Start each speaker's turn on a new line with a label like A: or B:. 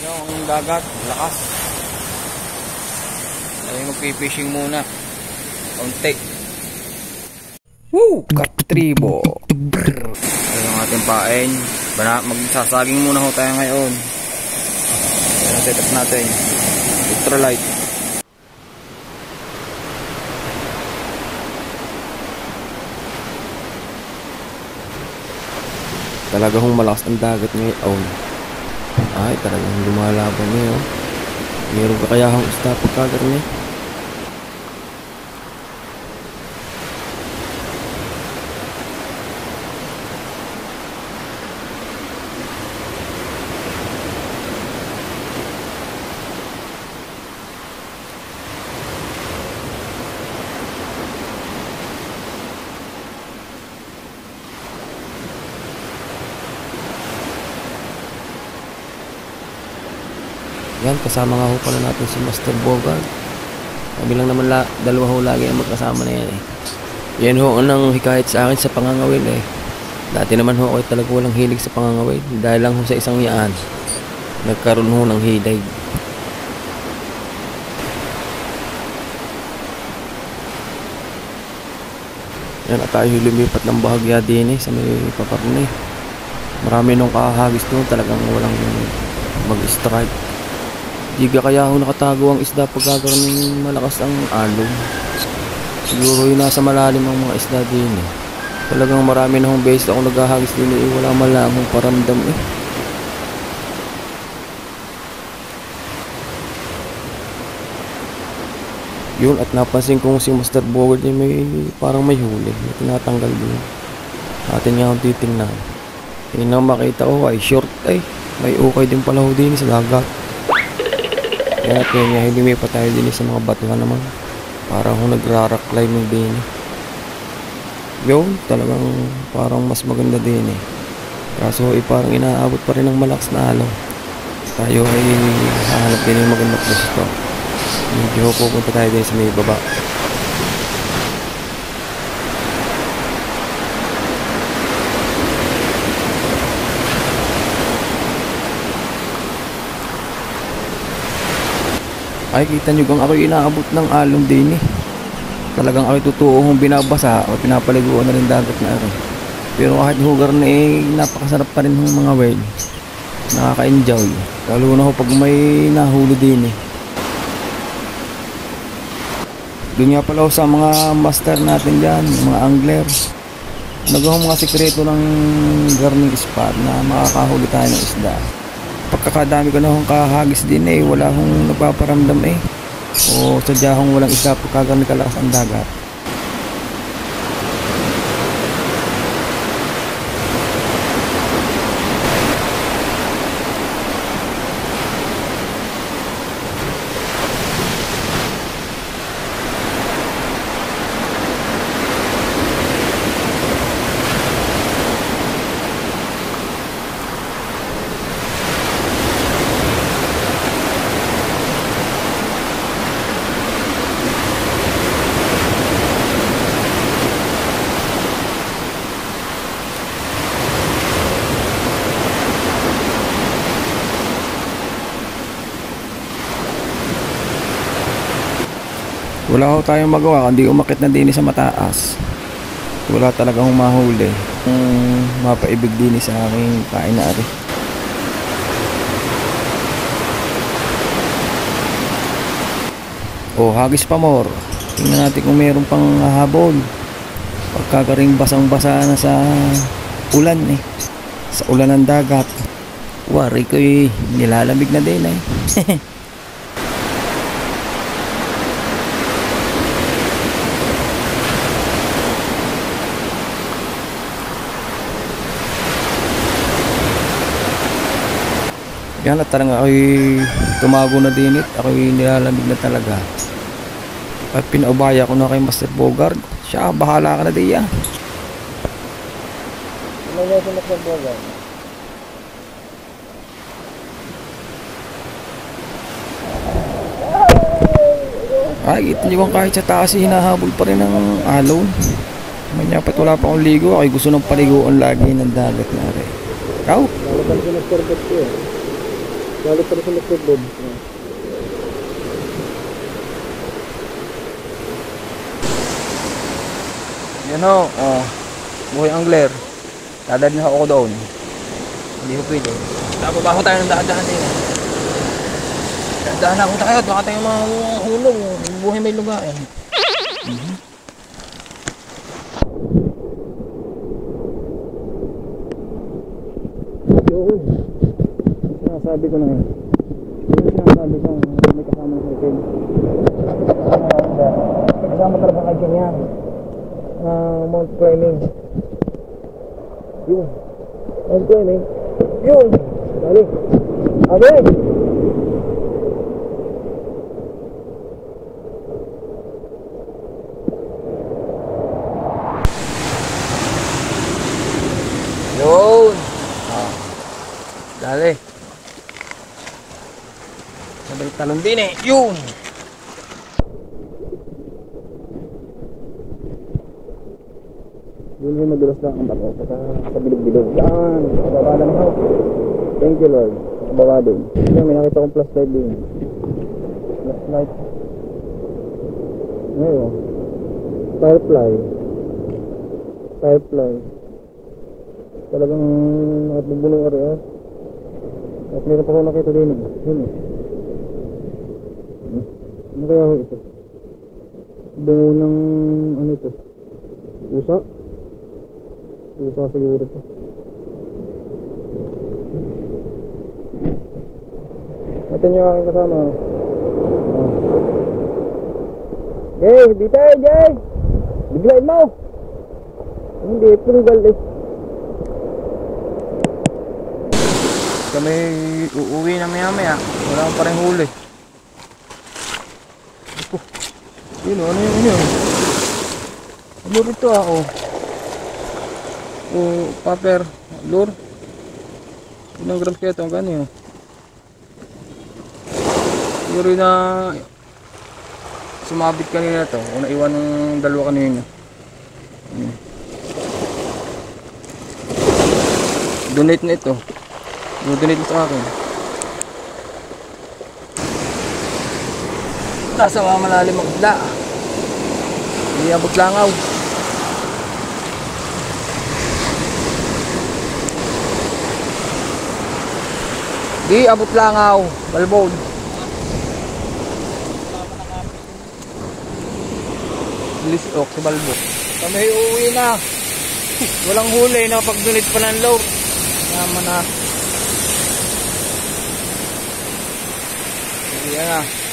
A: ano ang dagat, lakas. Ay magpipishing muna. Konti. Woo! Katribo. Ito ang ating pain. Magsasaging muna ho tayo ngayon. Ito ang setup natin. Ultralight.
B: Talaga hong malakas ang dagat ngayon. Ay, talagang lumalaban niya. Meron kakayahang isda pagkagarni. Yan, kasama nga ho pala natin si Master Bogart. Kami lang naman dalawa ho lagi ang magkasama na yan eh. Yan ho ang hikayat sa akin sa pangangawil eh. Dati naman ho ako talaga walang hilig sa pangangawil. Dahil lang ho sa isang yaan, nagkaroon ho ng hilig. Yan, at tayo lumipat ng bahagya din eh sa may paparni. Marami nung kahagis doon, talagang walang mag-strike. Diga kaya ho nakatago ang isda pagkakaroon malakas ang alon. Siguro yun nasa malalim ang mga isda din eh. Talagang marami na hong beses ako naghahagis din eh. Wala man lang akong paramdam eh. Yun, at napansin kong si Master Bogart eh, parang may huli. May tinatanggal din. Atin nga akong titingnan. Yun na makita ko ay short ay. May ukay din pala ho din sa dagat. Kaya kaya lumipat tayo din sa mga batuhan naman. Parang kung nagra-rock climbing din. Yun, talagang parang mas maganda din eh. Kaso parang inaabot pa rin ng malakas na alon. Tayo ay hahanap din yung magandang place ito. Medyo pupunta tayo din sa may baba. Ay, kita nyo gang ako'y inaabot ng alon din eh. Talagang ako'y totoo kung binabasa o pinapaliguan na rin dagat na rin. Pero kahit hugar na eh, napakasarap pa rin ng mga whale. Nakaka-enjoy. Lalo na ho pag may nahuli din eh. Doon nga pala sa mga master natin dyan, mga angler. Nagawang mga sekreto ng garning spot na makakahuli tayo ng isda. Pagkakadami ko na akong kahagis din eh, wala akong nagpaparamdam eh. O sadya akong walang isda pagkagarni kalakas ang dagat. Wala ko tayong magawa kundi umakit na din sa mataas. Wala talagang mahuli. Mapaibig din sa aking kain na ari. O hagis pa more. Tingnan natin kung meron pang habol. Pagkakaring basang-basa na sa ulan eh. Sa ulan ng dagat. Wari ko eh, nilalamig na din eh. Yan at talaga ako'y tumago na din it. Ako'y nilalamig na talaga. At pinaubaya ko na kay Master Bogart. Siya, bahala ka na diyan.
A: Ano na si Master Bogart?
B: Ay, kita nyo bang kahit sa taas hinahabol pa rin ng alon. Manyapat wala pa akong ligo. Ako'y gusto ng paliguan lagi ng dagat na rin. Ikaw? Galit pa rin sa likod doon.
A: Yan o. Oh. Buhay angler. Dadalhin ako doon. Hindi ko pwede. Bababa ko tayo ng dahan-dahan din. Dahan ako tayo. Baka tayo mga hulog. Buhay may lugain.
B: Yun. Sinasabi ko na yun. Yung sinasabi ko may kasama sa ikin. Kasama talaga kay kanya. Mount climbing. Yun. Mount climbing. Yun. Dali. Amin.
A: Yun. Dali. Sabay talon din eh. Yun.
B: Yun yung madulas lang ang bato. Sa bilog-bilog. Yan. Kababa lang ako. Thank you Lord. Kababa din. Yan, may nakita kong flashlight din. Flashlight. Ngayon. Firefly. Firefly. Talagang at bubulong area. At meron pa ako nakita din. Yun eh. Ano kaya ako ito? Bungo ng ano ito? Usa? Usa siguro ito. Natin yung aking kasama. Jay! Dito eh Jay! Biglain mo! Hindi, punggal eh.
A: Kami uuwi na maya-maya. Wala pa rin huli.
B: Yun, ano yun? Lure ito oh. Paper, lure. Ilang grams kaya ito? Ang gano'n yun? Siguro na sumabit kanina ito. O naiwan ng dalawa kanina. Donate na ito. Donate mo sa akin. Nasa mga malalim ang isda. Hindi abot langaw. Di abot langaw. Balbon. Lisok sa balbo. Kami uuwi na. Walang huli na pag-donate pa ng low. Naman na. Yan na.